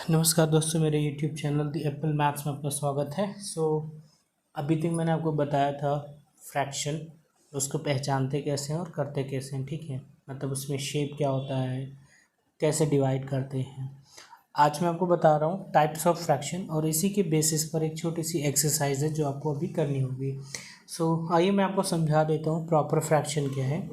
नमस्कार दोस्तों, मेरे YouTube channel the Apple maths में आपका स्वागत है। अभी तक मैंने आपको बताया था फ्रैक्शन, उसको पहचानते कैसे हैं और करते कैसे हैं। ठीक है, मतलब उसमें शेप क्या होता है, कैसे डिवाइड करते हैं। आज मैं आपको बता रहा हूँ टाइप्स ऑफ फ्रैक्शन, और इसी के बेसिस पर एक छोटी सी एक्सरसाइज है जो आपको अभी करनी होगी। आइए मैं आपको समझा देता हूँ प्रॉपर फ्रैक्शन क्या है।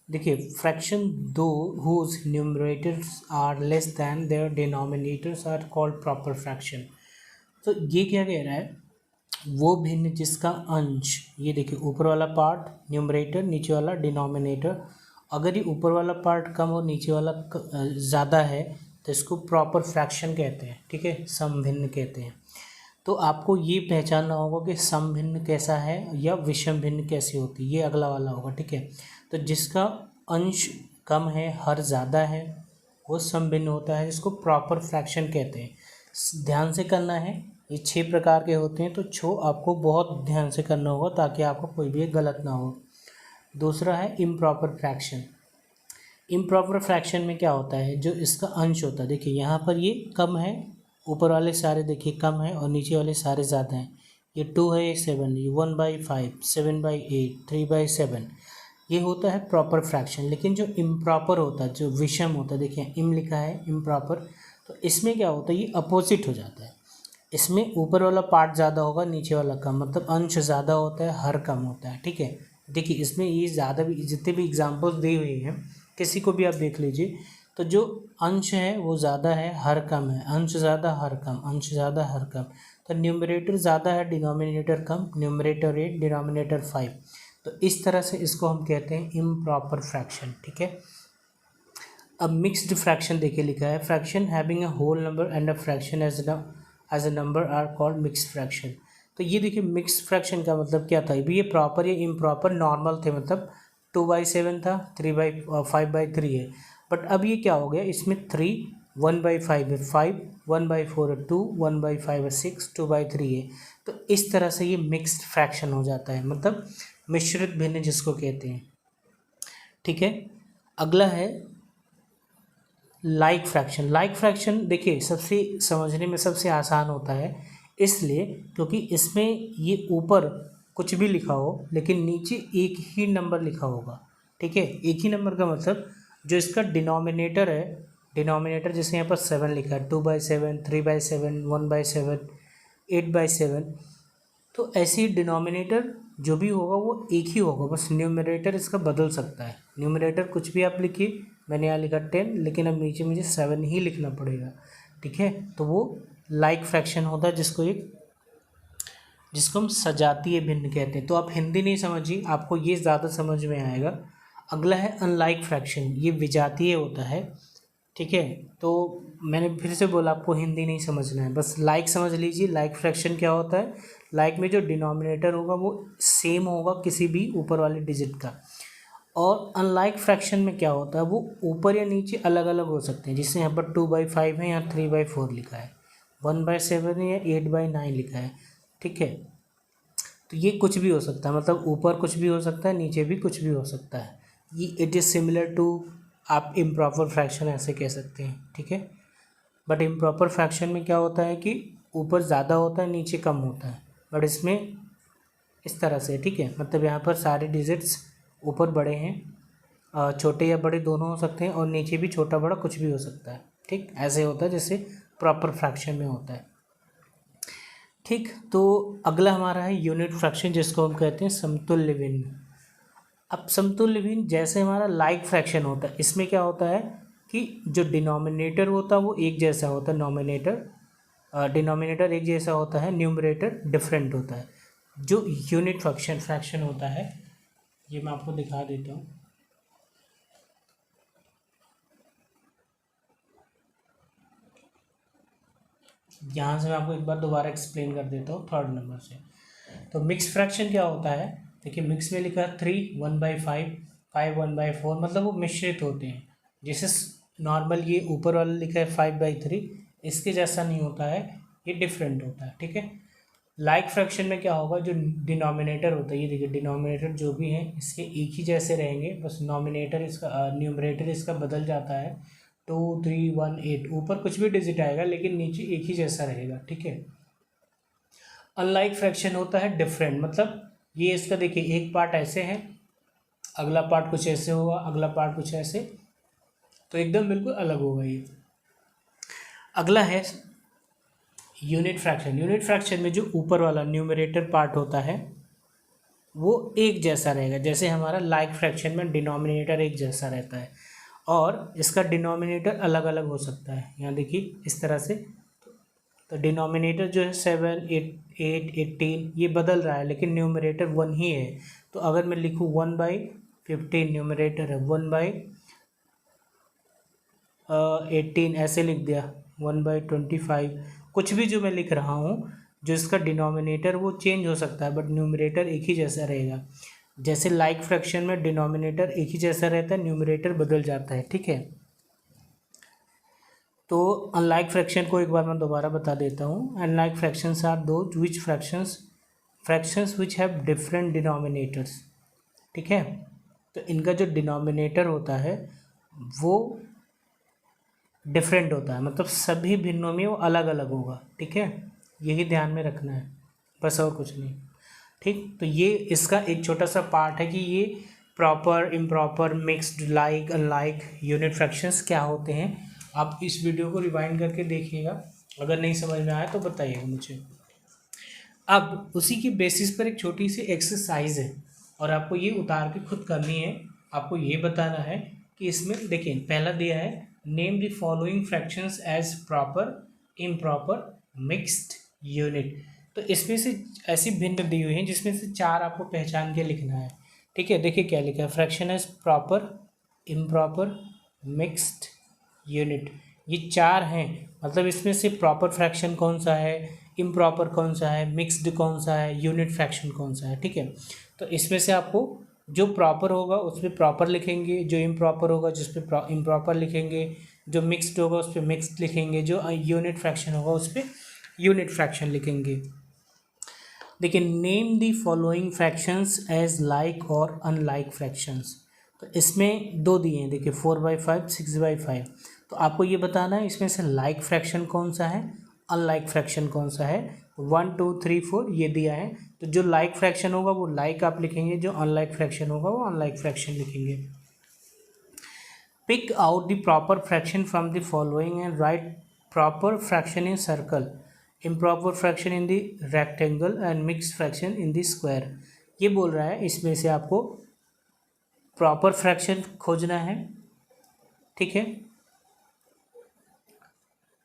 देखिए, फ्रैक्शन दो whose numerators are less than their denominators are called proper fraction. तो ये क्या कह रहा है, वो भिन्न जिसका अंश, ये देखिए ऊपर वाला पार्ट न्यूमरेटर, नीचे वाला डिनोमिनेटर, अगर ये ऊपर वाला पार्ट कम और नीचे वाला ज़्यादा है तो इसको प्रॉपर फ्रैक्शन कहते हैं। ठीक है, सम भिन्न कहते हैं। तो आपको ये पहचानना होगा कि सम भिन्न कैसा है या विषम भिन्न कैसी होती है, ये अगला वाला होगा। ठीक है, तो जिसका अंश कम है, हर ज़्यादा है, वो सम भिन्न होता है, जिसको प्रॉपर फ्रैक्शन कहते हैं। ध्यान से करना है, ये 6 प्रकार के होते हैं, तो आपको बहुत ध्यान से करना होगा ताकि आपको कोई भी गलत ना हो। दूसरा है इम्प्रॉपर फ्रैक्शन। इम्प्रॉपर फ्रैक्शन में क्या होता है, जो इसका अंश होता है, देखिए यहाँ पर ये कम है, ऊपर वाले सारे देखिए कम है और नीचे वाले सारे ज़्यादा हैं। ये 2 है, ये 7, ये 1/5, 7/8, 3/7, ये होता है प्रॉपर फ्रैक्शन। लेकिन जो इम्प्रॉपर होता है, जो विषम होता है, देखिए इम लिखा है इम्प्रॉपर, तो इसमें क्या होता है, ये अपोजिट हो जाता है। इसमें ऊपर वाला पार्ट ज़्यादा होगा, नीचे वाला कम, मतलब अंश ज़्यादा होता है, हर कम होता है। ठीक है, देखिए इसमें ये ज़्यादा भी, जितने भी एग्जाम्पल्स दी हुई हैं किसी को भी आप देख लीजिए, तो जो अंश है वो ज़्यादा है, हर कम है, अंश ज़्यादा हर कम, अंश ज़्यादा हर कम। तो न्यूमरेटर ज़्यादा है, डिनोमिनेटर कम, न्यूमरेटर 8, डिनोमिनेटर 5। तो इस तरह से इसको हम कहते हैं इम्प्रॉपर फ्रैक्शन। ठीक है, अब मिक्स्ड फ्रैक्शन देखिए लिखा है, fraction having a whole number and a fraction as a number are called mixed fraction. तो ये देखिए मिक्स्ड फ्रैक्शन का मतलब क्या था, ये प्रॉपर या इम्प्रॉपर नॉर्मल थे, मतलब 2/7 था, 5/3 है। बट अब ये क्या हो गया, इसमें 3 1/5 है, 5 1/4 है, 2 1/5 है, 6 2/3 है। तो इस तरह से ये मिक्स्ड फ्रैक्शन हो जाता है, मतलब मिश्रित भिन्न जिसको कहते हैं। ठीक है, अगला है लाइक फ्रैक्शन। लाइक फ्रैक्शन देखिए सबसे समझने में सबसे आसान होता है, इसलिए क्योंकि इसमें ये ऊपर कुछ भी लिखा हो लेकिन नीचे एक ही नंबर लिखा होगा। ठीक है, एक ही नंबर का मतलब जो इसका डिनोमिनेटर है, डिनोमिनेटर जैसे यहाँ पर 7 लिखा है, 2/7, 3/7, 1/7, 8/7, तो ऐसे ही डिनोमिनेटर जो भी होगा वो एक ही होगा, बस न्यूमरेटर इसका बदल सकता है। न्यूमरेटर कुछ भी आप लिखिए, मैंने यहाँ लिखा 10, लेकिन अब नीचे मुझे 7 ही लिखना पड़ेगा। ठीक है, तो वो लाइक फ्रैक्शन होता है, जिसको हम सजातीय भिन्न कहते हैं। तो आप हिंदी नहीं समझिए, आपको ये ज़्यादा समझ में आएगा। अगला है अनलाइक फ्रैक्शन, ये विजातीय होता है। ठीक है, तो मैंने फिर से बोला आपको हिंदी नहीं समझना है, बस लाइक समझ लीजिए। लाइक फ्रैक्शन क्या होता है, लाइक में जो डिनोमिनेटर होगा वो सेम होगा किसी भी ऊपर वाले डिजिट का। और अनलाइक फ्रैक्शन में क्या होता है, वो ऊपर या नीचे अलग अलग हो सकते हैं, जिससे यहाँ पर 2/5 है, यहाँ 3/4 लिखा है, 1/7 है या 8/9 लिखा है। ठीक है, तो ये कुछ भी हो सकता है, मतलब ऊपर कुछ भी हो सकता है, नीचे भी कुछ भी हो सकता है। ये इट इज़ सिमिलर टू, आप इम्प्रॉपर फ्रैक्शन ऐसे कह सकते हैं। ठीक है, बट इम्प्रॉपर फ्रैक्शन में क्या होता है कि ऊपर ज़्यादा होता है, नीचे कम होता है, बट इसमें इस तरह से। ठीक है, मतलब यहाँ पर सारे डिजिट्स ऊपर बड़े हैं, छोटे या बड़े दोनों हो सकते हैं, और नीचे भी छोटा बड़ा कुछ भी हो सकता है। ठीक, ऐसे होता है जैसे प्रॉपर फ्रैक्शन में होता है। ठीक, तो अगला हमारा है यूनिट फ्रैक्शन, जिसको हम कहते हैं समतुल्य भिन्न। अब समतुल्य भिन्न जैसे हमारा लाइक फ्रैक्शन होता है, इसमें क्या होता है कि जो डिनोमिनेटर होता है वो एक जैसा होता है, डिनोमिनेटर एक जैसा होता है, न्यूमरेटर डिफरेंट होता है। जो यूनिट फ्रैक्शन होता है, ये मैं आपको दिखा देता हूँ। यहाँ से मैं आपको एक बार दोबारा एक्सप्लेन कर देता हूँ थर्ड नंबर से। तो मिक्स फ्रैक्शन क्या होता है, देखिए मिक्स में लिखा है 3 1/5, 5 1/4, मतलब वो मिश्रित होते हैं। जैसे नॉर्मल ये ऊपर वाला लिखा है 5/3, इसके जैसा नहीं होता है, ये डिफरेंट होता है। ठीक है, लाइक फ्रैक्शन में क्या होगा, जो डिनोमिनेटर होता है, ये देखिए डिनोमिनेटर जो भी है इसके एक ही जैसे रहेंगे, बस न्यूमरेटर इसका बदल जाता है। 2318, ऊपर कुछ भी डिजिट आएगा लेकिन नीचे एक ही जैसा रहेगा, ठीक है। अनलाइक फ्रैक्शन होता है डिफरेंट, मतलब ये इसका देखिए एक पार्ट ऐसे है, अगला पार्ट कुछ ऐसे होगा, अगला पार्ट कुछ ऐसे, तो एकदम बिल्कुल अलग होगा ये। अगला है यूनिट फ्रैक्शन। यूनिट फ्रैक्शन में जो ऊपर वाला न्यूमरेटर पार्ट होता है वो एक जैसा रहेगा, जैसे हमारा लाइक फ्रैक्शन में डिनोमिनेटर एक जैसा रहता है और इसका डिनोमिनेटर अलग अलग हो सकता है। यहाँ देखिए इस तरह से, तो डिनोमिनेटर जो है 7, 8, 18 ये बदल रहा है लेकिन न्यूमरेटर 1 ही है। तो अगर मैं लिखूँ 1/15 न्यूमरेटर है, 1/18 ऐसे लिख दिया, 1/25, कुछ भी जो मैं लिख रहा हूँ, जो इसका डिनोमिनेटर वो चेंज हो सकता है बट न्यूमरेटर एक ही जैसा रहेगा। जैसे लाइक फ्रैक्शन में डिनोमिनेटर एक ही जैसा रहता है, न्यूमरेटर बदल जाता है, ठीक है। तो अनलाइक फ्रैक्शन को एक बार मैं दोबारा बता देता हूँ। Unlike fractions are those which fractions which have different denominators, ठीक है। तो इनका जो डिनोमिनेटर होता है वो डिफरेंट होता है, मतलब सभी भिन्नों में वो अलग अलग होगा, ठीक है। यही ध्यान में रखना है, बस और कुछ नहीं, ठीक। तो ये इसका एक छोटा सा पार्ट है कि ये proper, improper, mixed, like, unlike unit fractions क्या होते हैं। आप इस वीडियो को रिवाइंड करके देखिएगा, अगर नहीं समझ में आया तो बताइएगा मुझे। अब उसी की बेसिस पर एक छोटी सी एक्सरसाइज है और आपको ये उतार के खुद करनी है। आपको ये बताना है कि इसमें देखिए पहला दिया है name the following fractions as proper, improper, mixed unit. तो इसमें से ऐसी भिन्न दी हुई हैं जिसमें से 4 आपको पहचान के लिखना है, ठीक है। देखिए क्या लिखा है, fraction as proper, improper, mixed unit. ये 4 हैं, मतलब इसमें से प्रॉपर फ्रैक्शन कौन सा है, इम्प्रॉपर कौन सा है, मिक्स्ड कौन सा है, यूनिट फ्रैक्शन कौन सा है, ठीक है। तो इसमें से आपको जो प्रॉपर होगा उस पर प्रॉपर लिखेंगे, जो इम्प्रॉपर होगा जिस पर इम्प्रॉपर लिखेंगे, जो मिक्स्ड होगा उस पर मिक्स्ड लिखेंगे, जो यूनिट फ्रैक्शन होगा उस पर यूनिट फ्रैक्शन लिखेंगे। देखिए name the following fractions as like और अनलाइक फ्रैक्शंस। तो इसमें 2 दिए हैं, देखिए 4/5, 6/5। तो आपको ये बताना है इसमें से लाइक फ्रैक्शन कौन सा है, अनलाइक फ्रैक्शन कौन सा है। 1, 2, 3, 4 ये दिया है, तो जो लाइक फ्रैक्शन होगा वो लाइक आप लिखेंगे, जो अनलाइक फ्रैक्शन होगा वो अनलाइक फ्रैक्शन लिखेंगे। Pick out the proper fraction from the following and write proper fraction in circle, improper fraction in the rectangle and mix fraction in the square. ये बोल रहा है इसमें से आपको प्रॉपर फ्रैक्शन खोजना है, ठीक है,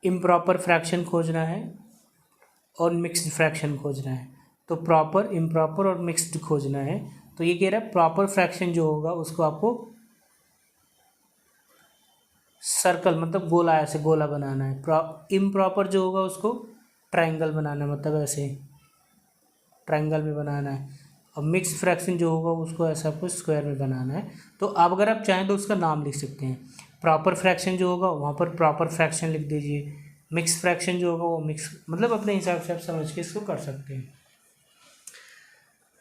इम्प्रॉपर फ्रैक्शन खोजना है और मिक्स्ड फ्रैक्शन खोजना है। तो प्रॉपर, इम्प्रॉपर और मिक्स्ड खोजना है। तो ये कह रहा है प्रॉपर फ्रैक्शन जो होगा उसको आपको सर्कल मतलब गोला, ऐसे गोला बनाना है। इम्प्रॉपर जो होगा उसको ट्रायंगल बनाना है, मतलब ऐसे ट्रायंगल में बनाना है। और मिक्स फ्रैक्शन जो होगा उसको ऐसा आपको स्क्वायर में बनाना है। तो आप अगर आप चाहें तो उसका नाम लिख सकते हैं। प्रॉपर फ्रैक्शन जो होगा वहाँ पर प्रॉपर फ्रैक्शन लिख दीजिए, मिक्स फ्रैक्शन जो होगा वो मिक्स, मतलब अपने हिसाब से आप समझ के इसको कर सकते हैं।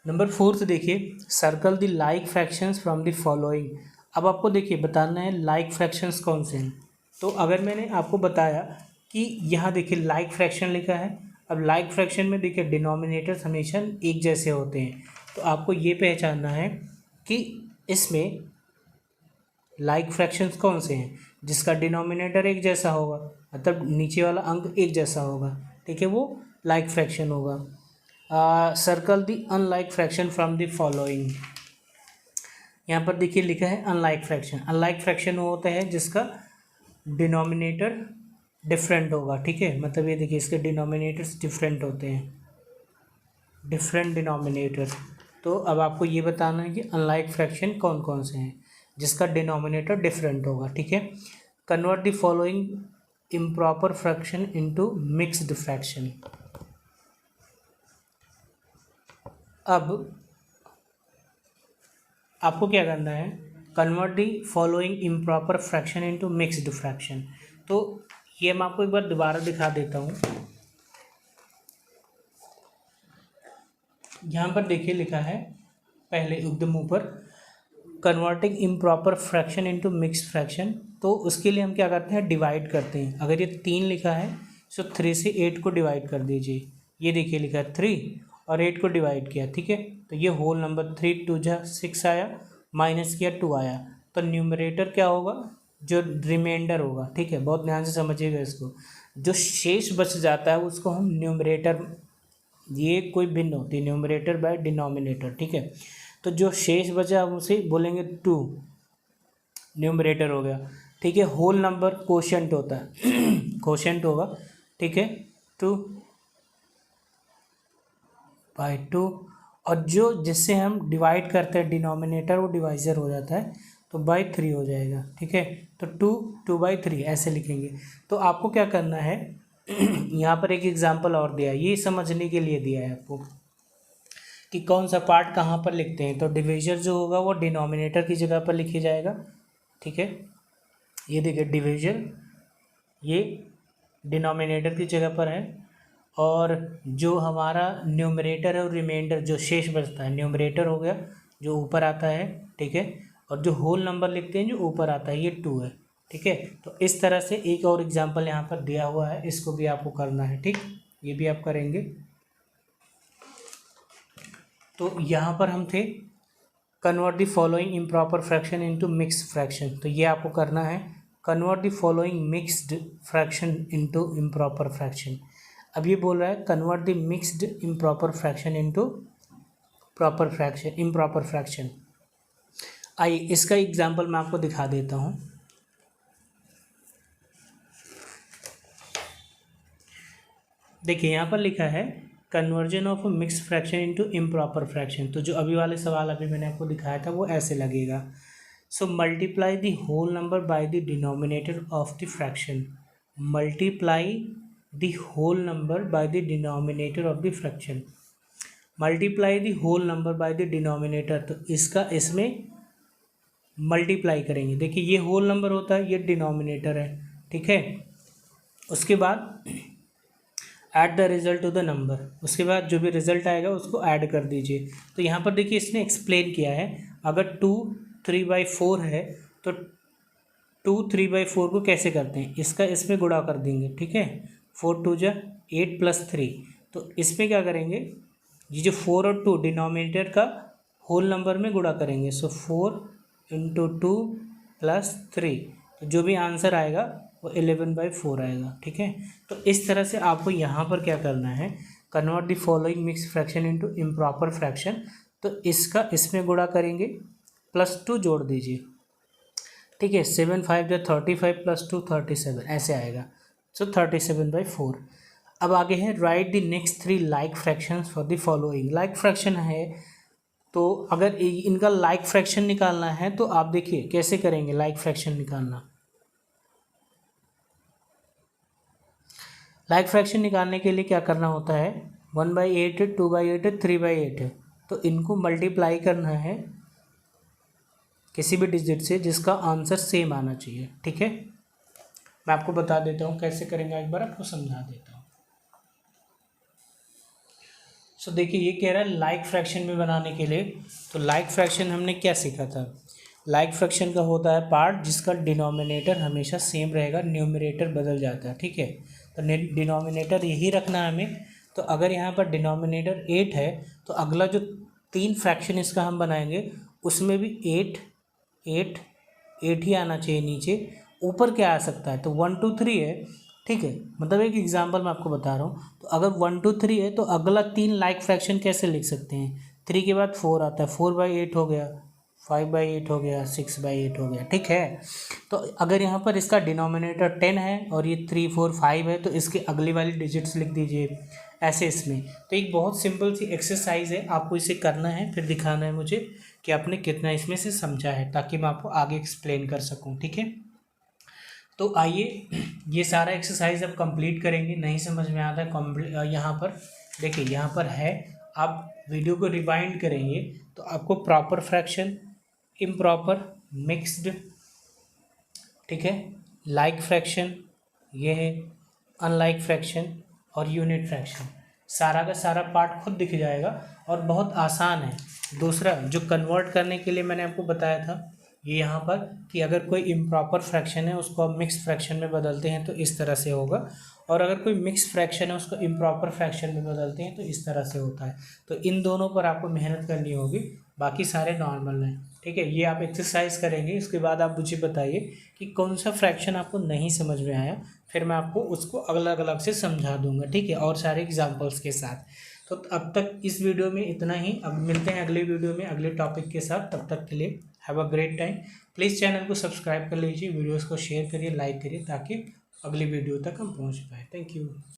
नंबर 4 देखिए circle the like fractions from the following. अब आपको देखिए बताना है लाइक फ्रैक्शंस कौन से हैं। तो अगर मैंने आपको बताया कि यहाँ देखिए लाइक फ्रैक्शन लिखा है, अब लाइक फ्रैक्शन में देखिए डिनोमिनेटर्स हमेशा एक जैसे होते हैं। तो आपको ये पहचानना है कि इसमें लाइक फ्रैक्शंस कौन से हैं जिसका डिनोमिनेटर एक जैसा होगा, मतलब नीचे वाला अंक एक जैसा होगा, ठीक है, वो लाइक फ्रैक्शन होगा। Circle the unlike fraction from the following. यहाँ पर देखिए लिखा है अनलाइक फ्रैक्शन। अनलाइक फ्रैक्शन वो होता है जिसका डिनोमिनेटर डिफरेंट होगा, ठीक है, मतलब ये देखिए इसके डिनोमिनेटर्स डिफरेंट होते हैं, डिफरेंट डिनोमिनेटर। तो अब आपको ये बताना है कि अनलाइक फ्रैक्शन कौन कौन से हैं जिसका डिनोमिनेटर डिफरेंट होगा, ठीक है। Convert the following improper fraction into mixed fraction. अब आपको क्या करना है, convert the following improper fraction into mixed fraction. तो ये मैं आपको एक बार दोबारा दिखा देता हूँ। यहाँ पर देखिए लिखा है पहले एकदम ऊपर, converting improper fraction into mixed fraction. तो उसके लिए हम क्या करते हैं, डिवाइड करते हैं। अगर ये 3 लिखा है तो 3 से 8 को डिवाइड कर दीजिए। ये देखिए लिखा है 3 और 8 को डिवाइड किया, ठीक है। तो ये होल नंबर 3 2 जा 6 आया, माइनस किया 2 आया, तो न्यूमरेटर क्या होगा, जो रिमाइंडर होगा, ठीक है। बहुत ध्यान से समझिएगा इसको। जो शेष बच जाता है उसको हम न्यूमरेटर, ये कोई भिन्न होती है, न्यूमरेटर बाय डिनोमिनेटर, ठीक है। तो जो शेष बचा हम उसे बोलेंगे 2, न्यूमरेटर हो गया, ठीक है। होल नंबर कोशेंट होता है कोशेंट होगा, ठीक है, 2/2। और जो जिससे हम डिवाइड करते हैं डिनोमिनेटर, वो डिवाइजर हो जाता है, तो बाई 3 हो जाएगा, ठीक है। तो 2/3 ऐसे लिखेंगे। तो आपको क्या करना है यहाँ पर एक एग्जांपल और दिया है, ये समझने के लिए दिया है आपको कि कौन सा पार्ट कहाँ पर लिखते हैं। तो डिवीजर जो होगा वो डिनोमिनेटर की जगह पर लिखी जाएगा, ठीक है। ये देखिए डिवीजर ये डिनोमिनेटर की जगह पर है, और जो हमारा न्यूमरेटर है और रिमाइंडर जो शेष बचता है, न्यूमरेटर हो गया जो ऊपर आता है, ठीक है। और जो होल नंबर लिखते हैं जो ऊपर आता है, ये 2 है, ठीक है। तो इस तरह से एक और एग्जांपल यहाँ पर दिया हुआ है, इसको भी आपको करना है, ठीक, ये भी आप करेंगे। तो यहाँ पर हम थे convert the following improper fraction into mixed fraction, तो ये आपको करना है, convert the following mixed fraction into improper fraction. अब ये बोल रहा है convert the mixed improper fraction into proper fraction, improper fraction. आइए इसका एग्जांपल मैं आपको दिखा देता हूँ। देखिए यहाँ पर लिखा है conversion of a mixed fraction into improper fraction. तो जो अभी वाले सवाल अभी मैंने आपको दिखाया था वो ऐसे लगेगा। So multiply the whole number by the denominator of the fraction, multiply the whole number by the denominator of the fraction, multiply the whole number by the denominator. तो इसका इसमें मल्टीप्लाई करेंगे। देखिए ये होल नंबर होता है, ये denominator है, ठीक है। उसके बाद add the result to the number, उसके बाद जो भी रिजल्ट आएगा उसको ऐड कर दीजिए। तो यहाँ पर देखिए इसने एक्सप्लेन किया है, अगर 2 3/4 है तो 2 3/4 को कैसे करते हैं, इसका इसमें गुणा कर देंगे, ठीक है। 4 2 जा 8 + 3, तो इसमें क्या करेंगे, ये जो 4 और 2 डिनोमिनेटर का होल नंबर में गुणा करेंगे। सो 4 × 2 + 3, तो जो भी आंसर आएगा वो 11/4 आएगा, ठीक है। तो इस तरह से आपको यहाँ पर क्या करना है, convert the following mix fraction into improper fraction. तो इसका इसमें गुणा करेंगे, +2 जोड़ दीजिए, ठीक है। 7 5 जा 35 + 2 37 ऐसे आएगा। सो 37/4। अब आगे है right the next 3 like fractions for the following. Like fraction है, तो अगर इनका लाइक फ्रैक्शन निकालना है तो आप देखिए कैसे करेंगे लाइक फ्रैक्शन निकालना। लाइक फ्रैक्शन निकालने के लिए क्या करना होता है, 1/8 है, 2/8 है, 3/8 है, तो इनको मल्टीप्लाई करना है किसी भी डिजिट से जिसका आंसर सेम आना चाहिए, ठीक है। मैं आपको बता देता हूँ कैसे करेंगे, एक बार आपको समझा देता हूँ। सो देखिए ये कह रहा है लाइक फ्रैक्शन में बनाने के लिए, तो लाइक फ्रैक्शन हमने क्या सीखा था, लाइक फ्रैक्शन का होता है पार्ट जिसका डिनोमिनेटर हमेशा सेम रहेगा, न्यूमरेटर बदल जाता है, ठीक है। तो डिनोमिनेटर यही रखना है हमें। तो अगर यहाँ पर डिनोमिनेटर 8 है तो अगला जो 3 फ्रैक्शन इसका हम बनाएंगे उसमें भी 8 8 8 ही आना चाहिए नीचे, ऊपर क्या आ सकता है, तो 1 2 3 है, ठीक है। मतलब एक एग्जांपल मैं आपको बता रहा हूँ। तो अगर 1 2 3 है तो अगला 3 लाइक फ्रैक्शन कैसे लिख सकते हैं, 3 के बाद 4 आता है, 4/8 हो गया, 5/8 हो गया, 6/8 हो गया, ठीक है। तो अगर यहाँ पर इसका डिनोमिनेटर 10 है और ये 3 4 5 है तो इसके अगली वाली डिजिट्स लिख दीजिए ऐसे इसमें। तो एक बहुत सिंपल सी एक्सरसाइज है, आपको इसे करना है, फिर दिखाना है मुझे कि आपने कितना इसमें से समझा है, ताकि मैं आपको आगे एक्सप्लेन कर सकूँ, ठीक है। तो आइए ये सारा एक्सरसाइज अब कंप्लीट करेंगे। नहीं समझ में आता है यहाँ पर देखिए, यहाँ पर है, आप वीडियो को रिवाइंड करेंगे तो आपको प्रॉपर फ्रैक्शन, इम्प्रॉपर, मिक्स्ड, ठीक है, लाइक फ्रैक्शन, ये है अनलाइक फ्रैक्शन और यूनिट फ्रैक्शन, सारा का सारा पार्ट खुद दिख जाएगा और बहुत आसान है। दूसरा जो कन्वर्ट करने के लिए मैंने आपको बताया था ये यहाँ पर कि अगर कोई इम्प्रॉपर फ्रैक्शन है उसको आप मिक्स फ्रैक्शन में बदलते हैं तो इस तरह से होगा, और अगर कोई मिक्स फ्रैक्शन है उसको इम्प्रॉपर फ्रैक्शन में बदलते हैं तो इस तरह से होता है। तो इन दोनों पर आपको मेहनत करनी होगी, बाकी सारे नॉर्मल हैं, ठीक है। ये आप एक्सरसाइज करेंगे, उसके बाद आप मुझे बताइए कि कौन सा फ्रैक्शन आपको नहीं समझ में आया, फिर मैं आपको उसको अलग अलग से समझा दूंगा, ठीक है, और सारे एग्जाम्पल्स के साथ। तो अब तक इस वीडियो में इतना ही, अब मिलते हैं अगले वीडियो में अगले टॉपिक के साथ। तब तक के लिए have a great time. Please channel को सब्सक्राइब कर लीजिए, वीडियोस को शेयर करिए, लाइक करिए, ताकि अगली वीडियो तक हम पहुंच पाए। Thank you.